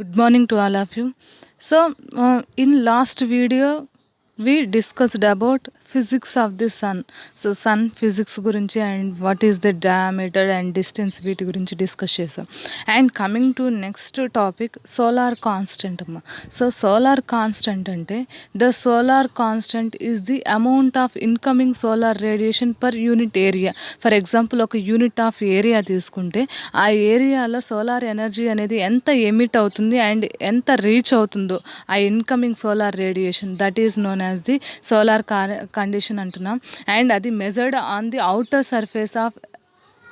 Good morning to all of you. In last video, we discussed about physics of the sun. So sun physics గురించి and what is the diameter and distance వీటి గురించి discuss చేసాం. And coming to next topic solar constant అమ్మ. So solar constant అంటే the solar constant is the amount of incoming solar radiation per unit area. For example ఒక unit of area తీసుకుంటే ఆ ఏరియాలో solar energy అనేది ఎంత emit అవుతుంది and ఎంత రీచ్ అవుతుందో ఆ incoming solar radiation, that is known as the solar condition అంటున్నాం. అండ్ అది measured on the outer surface of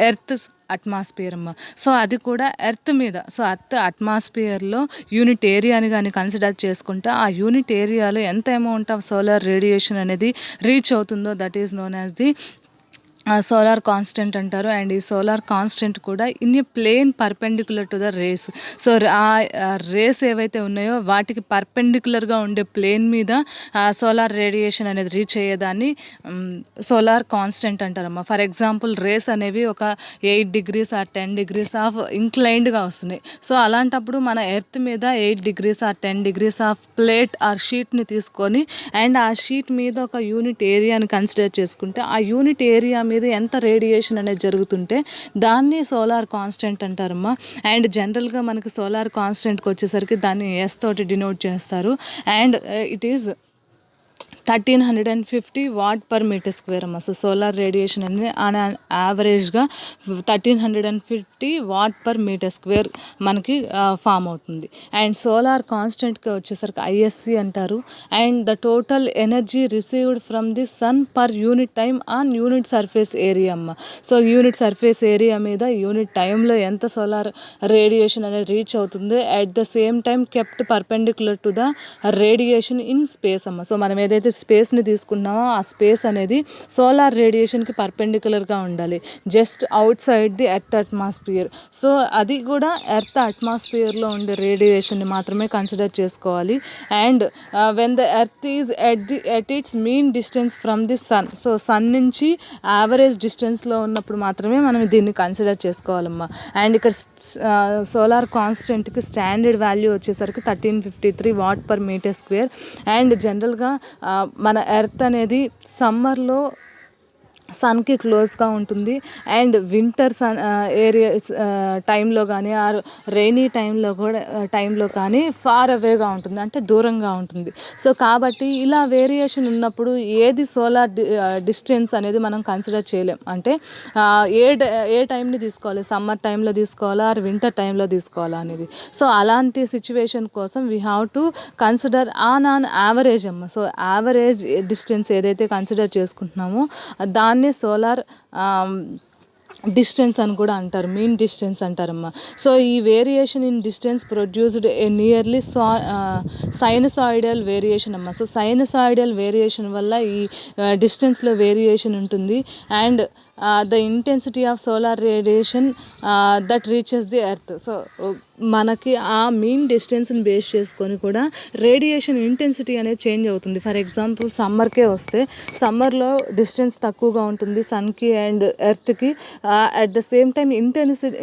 earth atmosphere అమ్మ. సో అది కూడా ఎర్త్ మీద, సో ఎర్త్ అట్మాస్ఫియర్లో యూనిట్ ఏరియాని కానీ కన్సిడర్ చేసుకుంటే ఆ యూనిట్ ఏరియాలో ఎంత అమౌంట్ ఆఫ్ సోలార్ రేడియేషన్ అనేది రీచ్ అవుతుందో that is known as the solar constant అంటారు. అండ్ ఈ సోలార్ కాన్స్టెంట్ కూడా in a plane perpendicular to the rays. So ఆ రేస్ ఏవైతే ఉన్నాయో వాటికి పర్పెండిక్యులర్గా ఉండే ప్లేన్ మీద సోలార్ రేడియేషన్ అనేది రీచ్ అయ్యేదాన్ని సోలార్ కాన్స్టెంట్ అంటారమ్మా. ఫర్ ఎగ్జాంపుల్ రేస్ అనేవి ఒక 8 degrees ఆర్ 10 degrees ఆఫ్ ఇంక్లైన్డ్గా వస్తున్నాయి. సో అలాంటప్పుడు మన ఎర్త్ మీద 8 degrees or 10 degrees half plate or షీట్ని తీసుకొని అండ్ ఆ షీట్ మీద ఒక యూనిట్ ఏరియాని కన్సిడర్ చేసుకుంటే ఆ యూనిట్ ఏరియా మీద ఎంత రేడియేషన్ అనేది జరుగుతుంటే దాన్ని సోలార్ కాన్స్టెంట్ అంటారమ్మా. అండ్ జనరల్గా మనకి సోలార్ కాన్స్టెంట్కి వచ్చేసరికి దాన్ని ఎస్ తోటి డినోట్ చేస్తారు. And it is 1350 watt per metre square అమ్మ. సో సోలార్ రేడియేషన్ అనేది ఆన్ యావరేజ్గా 1350 వాట్ పర్ మీటర్ స్క్వేర్ మనకి ఫామ్ అవుతుంది. అండ్ సోలార్ కాన్స్టెంట్కి వచ్చేసరికి ఐఎస్సి అంటారు. And the total energy received from the sun per unit time on unit surface area అమ్మ. So unit surface area మీద unit టైంలో ఎంత సోలార్ రేడియేషన్ అనేది రీచ్ అవుతుందో at the same time kept perpendicular to the radiation in space అమ్మ. So మనం ఏదైతే స్పేస్ని తీసుకున్నామో ఆ స్పేస్ అనేది సోలార్ రేడియేషన్కి పర్పెండిక్యులర్గా ఉండాలి, just outside the earth atmosphere. So అది కూడా ఎర్త్ అట్మాస్ఫియర్లో ఉండే రేడియేషన్ని మాత్రమే కన్సిడర్ చేసుకోవాలి. And when the earth is at its mean distance from the sun, so sun నుంచి యావరేజ్ డిస్టెన్స్లో ఉన్నప్పుడు మాత్రమే మనం దీన్ని కన్సిడర్ చేసుకోవాలమ్మా. అండ్ ఇక్కడ సోలార్ కాన్స్టెంట్కి స్టాండర్డ్ వాల్యూ వచ్చేసరికి 1353 watt per metre square. And జనరల్గా మన ఎర్త్ అనేది సమ్మర్లో సన్కి క్లోజ్గా ఉంటుంది అండ్ వింటర్ సన్ ఏరియా టైంలో కానీ ఆర్ రెయినీ టైంలో కానీ ఫార్ అవేగా ఉంటుంది, అంటే దూరంగా ఉంటుంది. సో కాబట్టి ఇలా వేరియేషన్ ఉన్నప్పుడు ఏది సోలార్ డిస్టెన్స్ అనేది మనం కన్సిడర్ చేయలేం. అంటే ఏ టైంని తీసుకోవాలి, సమ్మర్ టైంలో తీసుకోవాలా ఆర్ వింటర్ టైంలో తీసుకోవాలా అనేది. సో అలాంటి సిచ్యువేషన్ కోసం we have to consider on average అమ్మ. సో యావరేజ్ డిస్టెన్స్ ఏదైతే కన్సిడర్ చేసుకుంటున్నామో దాన్ని సోలార్ డిస్టెన్స్ అని కూడా అంటారు, మీన్ డిస్టెన్స్ అంటారమ్మా. సో ఈ variation in distance produced A nearly sinusoidal variation అమ్మా. సో సైనసాయిడల్ వేరియేషన్ వల్ల ఈ డిస్టెన్స్లో వేరియేషన్ ఉంటుంది. And the intensity of solar radiation that reaches the earth. So మనకి ఆ మీన్ డిస్టెన్స్ని బేస్ చేసుకొని కూడా రేడియేషన్ ఇంటెన్సిటీ అనేది చేంజ్ అవుతుంది. ఫర్ ఎగ్జాంపుల్ సమ్మర్కే వస్తే సమ్మర్లో డిస్టెన్స్ తక్కువగా ఉంటుంది సన్కి అండ్ ఎర్త్కి, at the same time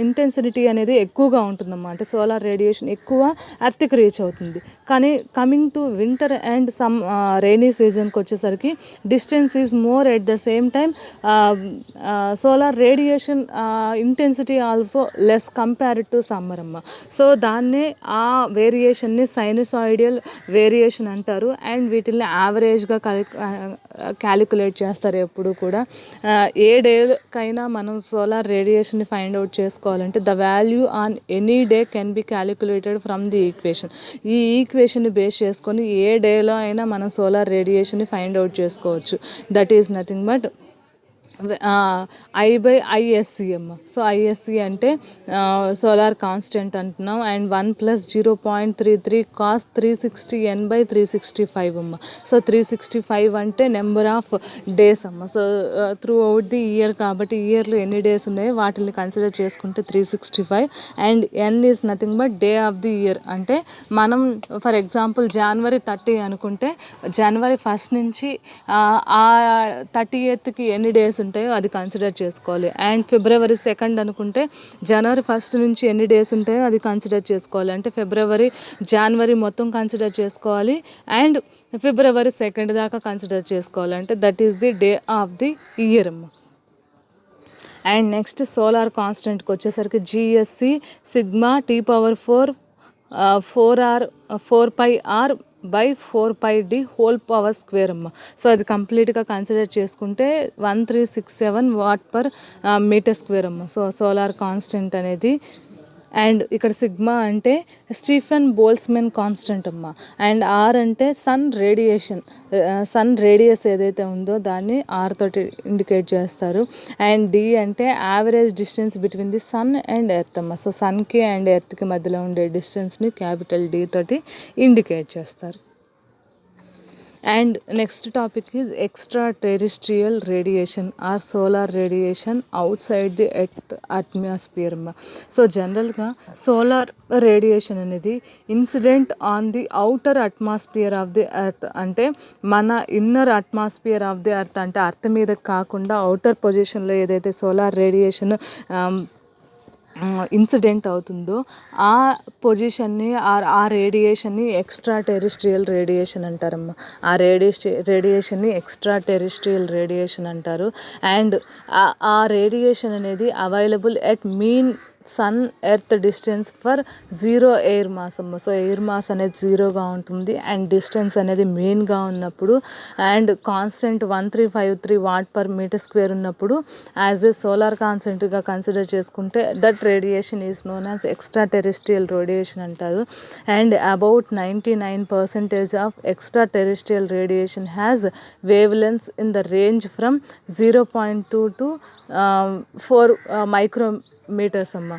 intensity అనేది ఎక్కువగా ఉంటుందన్నమాట. అంటే సోలార్ రేడియేషన్ ఎక్కువ ఎర్త్కి రీచ్ అవుతుంది. కానీ coming to winter and rainy సీజన్కి వచ్చేసరికి distance is more, at the same time solar radiation intensity also less compared to summer అమ్మ. సో దాన్నే ఆ వేరియేషన్ని సైనసాయిడల్ వేరియేషన్ అంటారు. అండ్ వీటిని యావరేజ్గా క్యాలిక్యులేట్ చేస్తారు ఎప్పుడు కూడా. ఏ డేకైనా మనం సోలార్ రేడియేషన్ని ఫైండ్ అవుట్ చేసుకోవాలంటే the value on any day can be calculated from the equation. ఈ ఈక్వేషన్ని బేస్ చేసుకొని ఏ డేలో అయినా మనం సోలార్ రేడియేషన్ని ఫైండ్ అవుట్ చేసుకోవచ్చు. That is nothing but I/ISC అమ్మ. సో ఐఎస్సి అంటే సోలార్ కాన్స్టెంట్ అంటున్నాం. అండ్ 1 + 0.33 cos 360n/365 అమ్మ. సో 365 అంటే నెంబర్ ఆఫ్ డేస్ అమ్మ. So throughout the year కాబట్టి ఇయర్లో ఎన్ని డేస్ ఉన్నాయో వాటిని కన్సిడర్ చేసుకుంటే 365. And n is nothing but day of the year. అంటే మనం ఫర్ ఎగ్జాంపుల్ January 30 అనుకుంటే January 1st నుంచి ఆ 30th ఎన్ని డేస్ ఉంటాయో అది కన్సిడర్ చేసుకోవాలి. అండ్ ఫిబ్రవరి 2 అనుకుంటే జనవరి 1 నుంచి ఎన్ని డేస్ ఉంటాయో అది కన్సిడర్ చేసుకోవాలి. అంటే జనవరి మొత్తం కన్సిడర్ చేసుకోవాలి అండ్ ఫిబ్రవరి 2 దాకా కన్సిడర్ చేసుకోవాలి. అంటే that is the day of the year అమ్మ. అండ్ నెక్స్ట్ సోలార్ కాన్స్టెంట్కి వచ్చేసరికి GSC sigma T⁴ 4πr/4πd whole power square అమ్మ. సో అది కంప్లీట్గా కన్సిడర్ చేసుకుంటే 1367 వాట్/మీటర్ స్క్వేర్ అమ్మ. సో సోలార్ కాన్స్టెంట్ అనేది. అండ్ ఇక్కడ సిగ్మా అంటే స్టీఫెన్ బోల్ట్జ్మన్ కాన్స్టెంట్ అమ్మ. అండ్ ఆర్ అంటే సన్ రేడియస్ ఏదైతే ఉందో దాన్ని ఆర్ తోటి ఇండికేట్ చేస్తారు. అండ్ డి అంటే average distance between the sun and earth అమ్మ. సో సన్కి అండ్ ఎర్త్కి మధ్యలో ఉండే డిస్టెన్స్ని క్యాపిటల్ డి తోటి ఇండికేట్ చేస్తారు. And next topic is extra terrestrial radiation or solar radiation outside the earth atmosphere అమ్మ. సో జనరల్గా సోలార్ రేడియేషన్ అనేది incident on the outer atmosphere of the earth. అంటే మన inner atmosphere of the earth అంటే earth మీద కాకుండా outer పొజిషన్లో ఏదైతే సోలార్ రేడియేషన్ ఇన్సిడెంట్ అవుతుందో ఆ పొజిషన్ని ఆ రేడియేషన్ని ఎక్స్ట్రా టెరిస్ట్రియల్ రేడియేషన్ అంటారమ్మ. ఆ రేడియేషన్ని ఎక్స్ట్రా టెరిస్ట్రియల్ రేడియేషన్ అంటారు. అండ్ ఆ రేడియేషన్ అనేది available at mean sun earth distance for 0 air mass అమ్మ. సో ఎయిర్ మాస్ అనేది 0గా ఉంటుంది అండ్ డిస్టెన్స్ అనేది మెయిన్గా ఉన్నప్పుడు అండ్ కాన్స్టెంట్ 1353 వాట్/మీటర్ స్క్వేర్ ఉన్నప్పుడు యాజ్ ఏ సోలార్ కాన్స్టెంట్గా కన్సిడర్ చేసుకుంటే that radiation is known as extra terrestrial radiation అంటారు. And about 99% of extra terrestrial radiation has wave lengths in the range from 0.2 to 4 micrometres అమ్మ.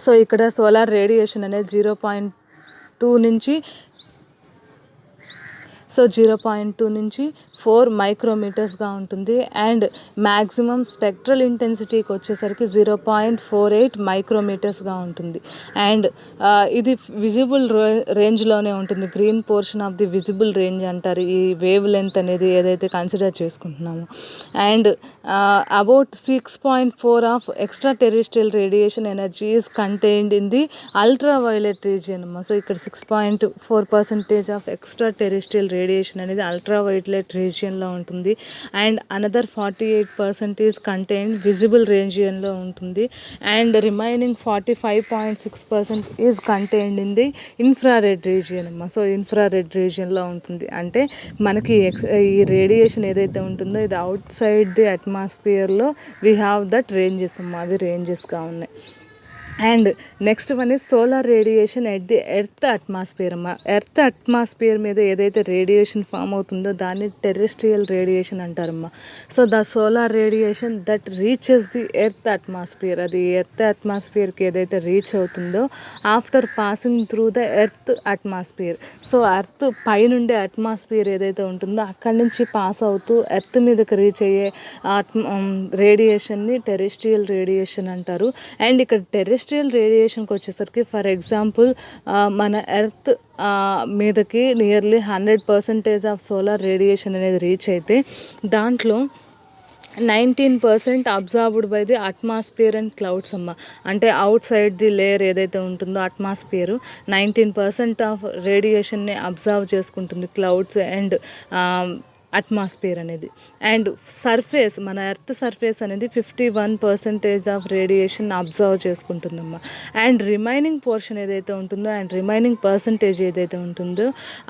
So ఇక్కడ solar radiation అనేది 0.2 నుంచి 4 మైక్రోమీటర్స్గా ఉంటుంది. And maximum spectral ఇంటెన్సిటీకి వచ్చేసరికి 0.48 మైక్రోమీటర్స్గా ఉంటుంది. అండ్ ఇది విజిబుల్ రేంజ్లోనే ఉంటుంది. Green portion of the visible range అంటారు ఈ వేవ్ లెంత్ అనేది ఏదైతే కన్సిడర్ చేసుకుంటున్నామో. And about 6.4 of extra terrestrial radiation energy is contained in the ultraviolet region అమ్మ. సో ఇక్కడ 6.4% ఆఫ్ ఎక్స్ట్రా టెరిస్ట్రియల్ రేడియేషన్ అనేది అల్ట్రా వైలెట్ రీజియన్లో ఉంటుంది. And another 48% is contained visible రీజియన్లో ఉంటుంది. And remaining 45.6% is contained in the infrared region అమ్మ. So ఇన్ఫ్రారెడ్ రీజియన్లో ఉంటుంది. అంటే మనకి ఈ రేడియేషన్ ఏదైతే ఉంటుందో ఇది అవుట్ సైడ్ ది అట్మాస్ఫియర్లో వీ హ్యావ్ దట్ రేంజెస్ అమ్మ. అవి రేంజెస్గా ఉన్నాయి. And next one is solar radiation at the earth atmosphere అమ్మ. ఎర్త్ అట్మాస్ఫియర్ మీద ఏదైతే రేడియేషన్ ఫామ్ అవుతుందో దాన్ని టెరెస్ట్రియల్ రేడియేషన్ అంటారమ్మ. So the solar radiation that reaches the earth atmosphere, అది ఎర్త్ అట్మాస్ఫియర్కి ఏదైతే రీచ్ అవుతుందో after passing through the earth atmosphere. So earth పైనుండే అట్మాస్ఫియర్ ఏదైతే ఉంటుందో అక్కడి నుంచి పాస్ అవుతూ ఎర్త్ మీదకి రీచ్ అయ్యే రేడియేషన్ని టెరెస్ట్రియల్ రేడియేషన్ అంటారు. అండ్ ఇక్కడ టెరెస్ట్రియల్ రేడియేషన్కి వచ్చేసరికి ఫర్ ఎగ్జాంపుల్ మన ఎర్త్ మీదకి నియర్లీ 100% ఆఫ్ సోలార్ రేడియేషన్ అనేది రీచ్ అయితే దాంట్లో 19% absorbed by the atmosphere and clouds అమ్మ. అంటే అవుట్ సైడ్ ది లేయర్ ఏదైతే ఉంటుందో అట్మాస్ఫియర్ 19% ఆఫ్ రేడియేషన్ని అబ్జర్వ్ చేసుకుంటుంది క్లౌడ్స్ అండ్ అట్మాస్ఫియర్ అనేది. అండ్ సర్ఫేస్ మన ఎర్త్ సర్ఫేస్ అనేది 51% ఆఫ్ రేడియేషన్ అబ్జర్వ్ చేసుకుంటుందమ్మా. అండ్ రిమైనింగ్ పోర్షన్ ఏదైతే ఉంటుందో అండ్ రిమైనింగ్ పర్సంటేజ్ ఏదైతే ఉంటుందో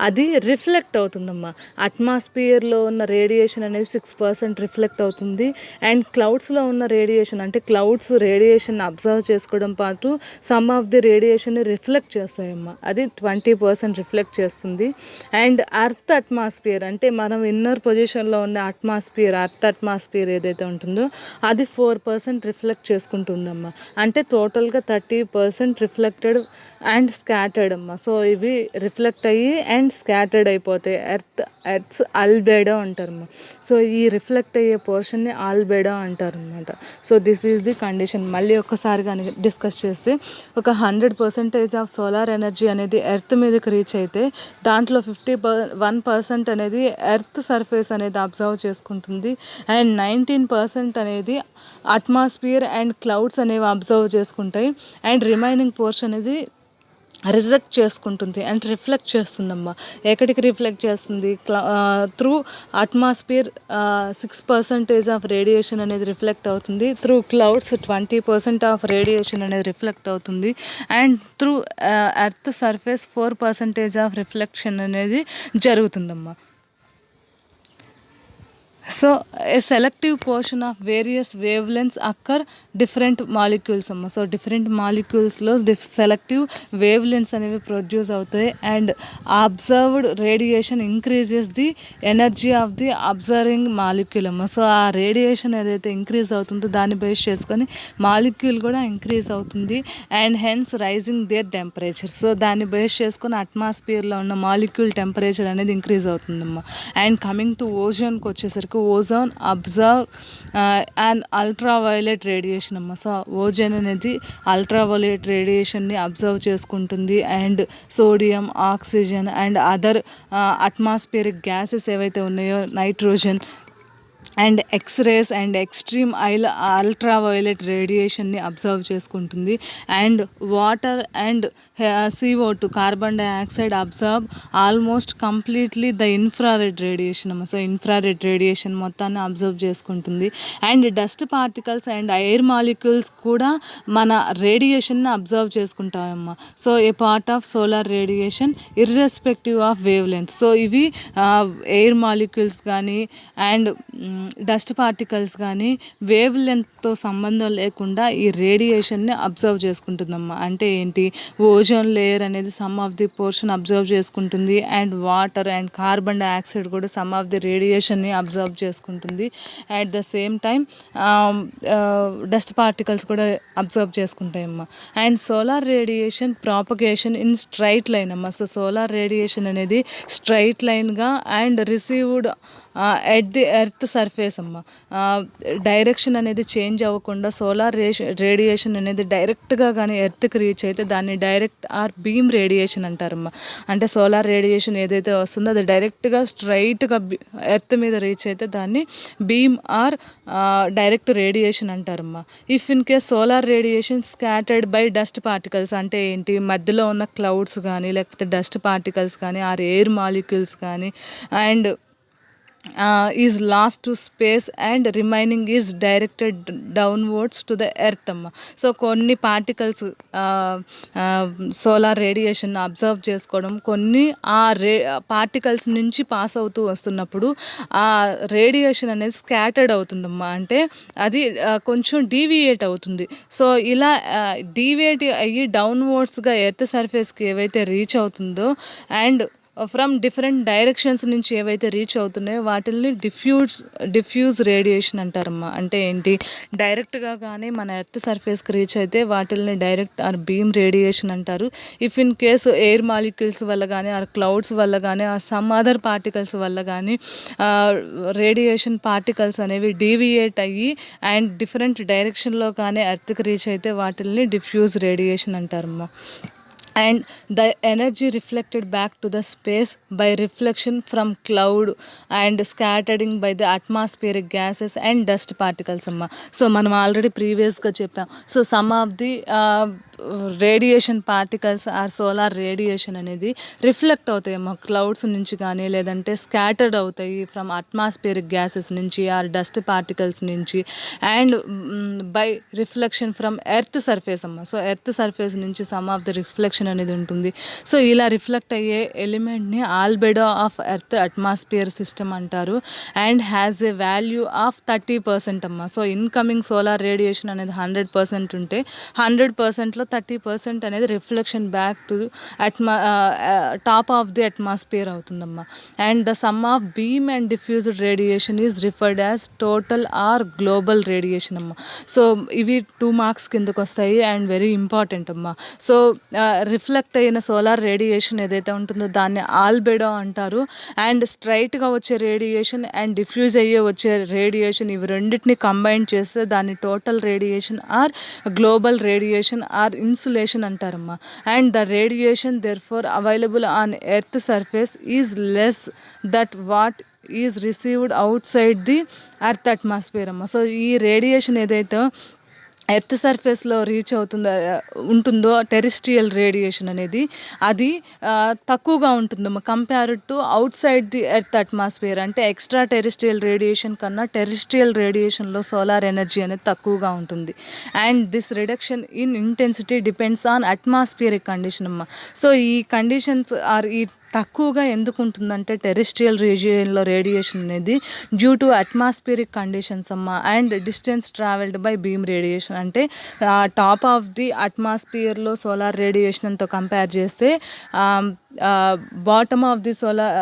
అది రిఫ్లెక్ట్ అవుతుందమ్మా. అట్మాస్ఫియర్లో ఉన్న రేడియేషన్ అనేది 6% రిఫ్లెక్ట్ అవుతుంది. అండ్ క్లౌడ్స్లో ఉన్న రేడియేషన్ అంటే క్లౌడ్స్ రేడియేషన్ అబ్జర్వ్ చేసుకోవడం పాటు some of the radiation reflect చేస్తాయమ్మా. అది 20% రిఫ్లెక్ట్ చేస్తుంది. అండ్ ఎర్త్ అట్మాస్ఫియర్ అంటే మనం ఇన్నర్ పొజిషన్లో ఉన్న ఎర్త్ అట్మాస్ఫియర్ ఏదైతే ఉంటుందో అది 4% రిఫ్లెక్ట్ చేసుకుంటుందమ్మా. అంటే టోటల్గా 30% రిఫ్లెక్టెడ్ అండ్ స్కాటర్డ్ అమ్మా. సో ఇవి రిఫ్లెక్ట్ అయ్యి అండ్ స్కాటర్డ్ అయిపోతాయి. ఎర్త్స్ ఆల్బెడో అంటారమ్మా. సో ఈ రిఫ్లెక్ట్ అయ్యే పోర్షన్ని ఆల్బెడో అంటారనమాట. So this is the condition. మళ్ళీ ఒక్కసారి కానీ డిస్కస్ చేస్తే ఒక 100% ఆఫ్ సోలార్ ఎనర్జీ అనేది ఎర్త్ మీదకి రీచ్ అయితే దాంట్లో 51% అనేది ఎర్త్ సర్ఫేస్ అనేది అబ్జర్వ్ చేసుకుంటుంది. అండ్ 19% అనేది అట్మాస్ఫియర్ అండ్ క్లౌడ్స్ అనేవి అబ్జర్వ్ చేసుకుంటాయి. అండ్ రిమైనింగ్ పోర్షన్ అనేది రిజెక్ట్ చేసుకుంటుంది అండ్ రిఫ్లెక్ట్ చేస్తుందమ్మా. ఎక్కడికి రిఫ్లెక్ట్ చేస్తుంది? త్రూ అట్మాస్ఫియర్ 6% ఆఫ్ రేడియేషన్ అనేది రిఫ్లెక్ట్ అవుతుంది. త్రూ క్లౌడ్స్ 20% ఆఫ్ రేడియేషన్ అనేది రిఫ్లెక్ట్ అవుతుంది. And through earth surface 4% of reflection అనేది జరుగుతుందమ్మా. So a selective portion of various wavelengths occur different molecules అమ్మ. సో డిఫరెంట్ మాలిక్యూల్స్లో సెలెక్టివ్ వేవ్ లెంత్స్ అనేవి produce అవుతాయి. And absorbed radiation increases the energy of the absorbing molecule అమ్మ. So ఆ radiation ఏదైతే increase అవుతుందో దాన్ని బేస్ చేసుకొని మాలిక్యూల్ కూడా ఇంక్రీజ్ అవుతుంది. And hence rising their temperature. So దాన్ని బేస్ చేసుకొని అట్మాస్ఫియర్లో ఉన్న మాలిక్యూల్ టెంపరేచర్ అనేది ఇంక్రీజ్ అవుతుందమ్మా. అండ్ కమింగ్ టు ఓజోన్కి వచ్చేసరికి ozone absorb and ultraviolet radiation అమ్మ. సో ఓజోన్ అనేది అల్ట్రావైలెట్ రేడియేషన్ని అబ్జర్వ్ చేసుకుంటుంది. And sodium, oxygen and other atmospheric gases ఏవైతే ఉన్నాయో nitrogen and x-rays and extreme ultraviolet రేడియేషన్ని అబ్జర్వ్ చేసుకుంటుంది. And water and CO2 carbon dioxide absorb almost completely the infrared radiation అమ్మ. So infrared radiation మొత్తాన్ని absorb చేసుకుంటుంది. And dust particles and air molecules కూడా మన రేడియేషన్ని అబ్జర్వ్ చేసుకుంటామమ్మా. So a part of solar radiation irrespective of wavelength. So ఇవి air molecules కానీ and dust particles కానీ వేవ్ లెంత్తో సంబంధం లేకుండా ఈ రేడియేషన్ని అబ్జర్వ్ చేసుకుంటుందమ్మా. అంటే ఏంటి? ఓజోన్ లేయర్ అనేది some of the portion absorb చేసుకుంటుంది. And water and carbon dioxide కూడా సమ్ ఆఫ్ ది రేడియేషన్ని అబ్జర్వ్ చేసుకుంటుంది. At the same time dust particles కూడా అబ్జర్వ్ చేసుకుంటాయమ్మా. And solar radiation propagation in straight line అమ్మా. సో సోలార్ రేడియేషన్ అనేది straight లైన్గా and received at the earth surface అమ్మ. Direction అనేది చేంజ్ అవ్వకుండా సోలార్ రేడియేషన్ అనేది డైరెక్ట్గా కానీ ఎర్త్కి రీచ్ అయితే దాన్ని డైరెక్ట్ ఆర్ బీమ్ రేడియేషన్ అంటారమ్మ. అంటే సోలార్ రేడియేషన్ ఏదైతే వస్తుందో అది డైరెక్ట్గా స్ట్రైట్గా ఎర్త్ మీద రీచ్ అయితే దాన్ని బీమ్ ఆర్ డైరెక్ట్ రేడియేషన్ అంటారమ్మ. If in case solar radiation scattered by dust particles అంటే ఏంటి? మధ్యలో ఉన్న క్లౌడ్స్ కానీ లేకపోతే డస్ట్ పార్టికల్స్ కానీ ఆర్ ఎయిర్ మాలిక్యూల్స్ కానీ and is lost to space and remaining is directed downwards to the earth అమ్మ. సో కొన్ని పార్టికల్స్ సోలార్ రేడియేషన్ అబ్జర్వ్ చేసుకోవడం, కొన్ని పార్టికల్స్ నుంచి పాస్ అవుతూ వస్తున్నప్పుడు ఆ రేడియేషన్ అనేది స్కాటర్డ్ అవుతుందమ్మా. అంటే అది కొంచెం డీవియేట్ అవుతుంది. సో ఇలా డీవియేట్ అయ్యి డౌన్వర్డ్స్గా ఎర్త్ సర్ఫేస్కి ఏవైతే రీచ్ అవుతుందో అండ్ ఫ్రమ్ డిఫరెంట్ డైరెక్షన్స్ నుంచి ఏవైతే రీచ్ అవుతున్నాయో వాటిల్ని డిఫ్యూజ్ రేడియేషన్ అంటారమ్మా. అంటే ఏంటి? డైరెక్ట్గా కానీ మన ఎర్త్ సర్ఫేస్కి రీచ్ అయితే వాటిల్ని డైరెక్ట్ ఆర్ బీమ్ రేడియేషన్ అంటారు. If in case air molecules వల్ల కానీ ఆర్ క్లౌడ్స్ వల్ల కానీ ఆర్ సమ్ అదర్ పార్టికల్స్ వల్ల కానీ రేడియేషన్ పార్టికల్స్ అనేవి డీవియేట్ అయ్యి అండ్ డిఫరెంట్ డైరెక్షన్లో కానీ ఎర్త్కి రీచ్ అయితే వాటిల్ని డిఫ్యూజ్ రేడియేషన్ అంటారమ్మా. And the energy reflected back to the space by reflection from cloud and scattering by the atmospheric gases and dust particles అమ్మ. సో మనం ఆల్రెడీ ప్రీవియస్గా చెప్పాం. So some of the radiation particles or solar radiation అనేది reflect అవుతాయి అమ్మ clouds నుంచి కానీ లేదంటే స్కాటర్డ్ అవుతాయి ఫ్రమ్ అట్మాస్ఫియరిక్ గ్యాసెస్ నుంచి ఆర్ డస్ట్ పార్టికల్స్ నుంచి and by reflection from earth surface అమ్మ. సో ఎర్త్ సర్ఫేస్ నుంచి సమ్ ఆఫ్ ది రిఫ్లెక్షన్ అనేది ఉంటుంది. సో ఇలా రిఫ్లెక్ట్ అయ్యే ఎలిమెంట్ని albedo of earth atmosphere system అంటారు and has a value of 30% అమ్మ. సో ఇన్కమింగ్ సోలార్ రేడియేషన్ అనేది 100% ఉంటే 100%లో 30% అనేది reflection back to top of the atmosphere అవుతుందమ్మా. And the sum of beam and diffused radiation is referred as total or global radiation అమ్మ. So ఇవి 2 marks కిందకు వస్తాయి అండ్ వెరీ ఇంపార్టెంట్ అమ్మా. సో రిఫ్లెక్ట్ అయిన సోలార్ రేడియేషన్ ఏదైతే ఉంటుందో దాన్ని ఆల్బెడో అంటారు. అండ్ స్ట్రైట్గా వచ్చే రేడియేషన్ అండ్ డిఫ్యూజ్ అయ్యే వచ్చే రేడియేషన్, ఇవి రెండింటిని కంబైన్ చేస్తే దాన్ని total radiation or global radiation or insolation అంటారమ్మా. And the radiation therefore available on earth surface is less that what is received outside the earth atmosphere అమ్మ. So ఈ radiation ఏదైతే earth సర్ఫేస్లో reach ఉంటుందో terrestrial radiation అనేది అది తక్కువగా ఉంటుందమ్మా compared to outside the earth atmosphere. అంటే ఎక్స్ట్రా టెరిస్ట్రియల్ రేడియేషన్ కన్నా టెరిస్ట్రియల్ రేడియేషన్లో సోలార్ ఎనర్జీ అనేది తక్కువగా ఉంటుంది. And this reduction in intensity depends on atmospheric condition అమ్మా. సో ఈ కండిషన్స్ ఆర్ ఈ తక్కువగా ఎందుకు ఉంటుందంటే టెరిస్ట్రియల్ రీజియన్లో రేడియేషన్ అనేది డ్యూ టు అట్మాస్ఫియరిక్ కండిషన్స్ అమ్మ. And distance travelled by beam radiation అంటే టాప్ ఆఫ్ ది అట్మాస్ఫియర్లో సోలార్ రేడియేషన్తో కంపేర్ చేస్తే bottom of the solar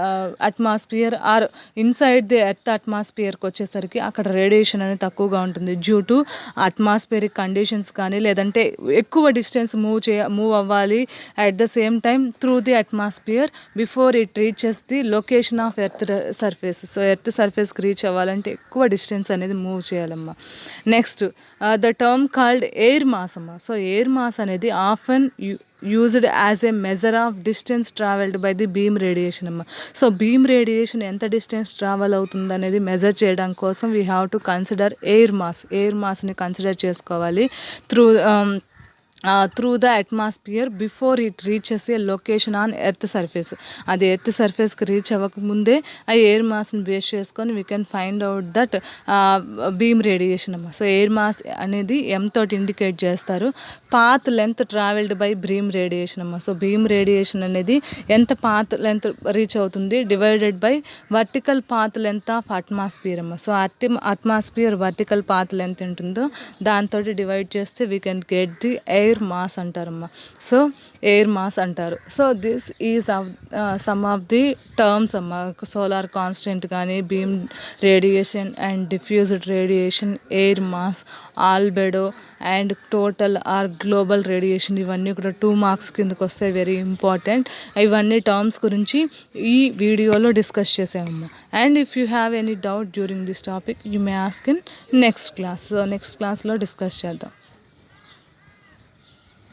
atmosphere or inside the earth అట్మాస్ఫియర్కి వచ్చేసరికి అక్కడ రేడియేషన్ అనేది తక్కువగా ఉంటుంది డ్యూ టు అట్మాస్ఫియరిక్ కండిషన్స్ కానీ, లేదంటే ఎక్కువ డిస్టెన్స్ మూవ్ అవ్వాలి at the same time through the atmosphere before it reaches the location of earth surface. So earth సర్ఫేస్కి రీచ్ అవ్వాలంటే ఎక్కువ డిస్టెన్స్ అనేది మూవ్ చేయాలమ్మా. Next the term called air mass అమ్మ. సో ఎయిర్ మాస్ అనేది often used as a measure of distance travelled by the beam radiation అమ్మ. So beam radiation ఎంత distance travel అవుతుంది అనేది మెజర్ చేయడం కోసం we have to consider air మాస్ని consider చేసుకోవాలి through the atmosphere before it reaches a location on earth surface. అది earth సర్ఫేస్కి రీచ్ అవ్వకముందే ఆ ఎయిర్ మాస్ని బేస్ చేసుకొని we can find out that beam radiation అమ్మ. సో ఎయిర్ మాస్ అనేది ఎం తోటి ఇండికేట్ చేస్తారు. Path length travelled by beam radiation అమ్మ. సో బీమ్ రేడియేషన్ అనేది ఎంత పాత్ లెంత్ రీచ్ అవుతుంది divided by vertical path length of atmosphere అమ్మ. So atmosphere vertical path length ఉంటుందో దాంతో డివైడ్ చేస్తే we can get the air mass అంటారమ్మా. So air mass అంటారు. So this is some of the terms అమ్మ. Solar constant కానీ, beam radiation and diffused radiation, air mass, albedo and total or global radiation, ఇవన్నీ కూడా 2 marks కిందకు వస్తాయి. Very important. ఇవన్నీ terms గురించి ఈ వీడియోలో డిస్కస్ చేసామమ్మా. And if you have any doubt during this topic you may ask in next class. So next క్లాస్లో డిస్కస్ చేద్దాం.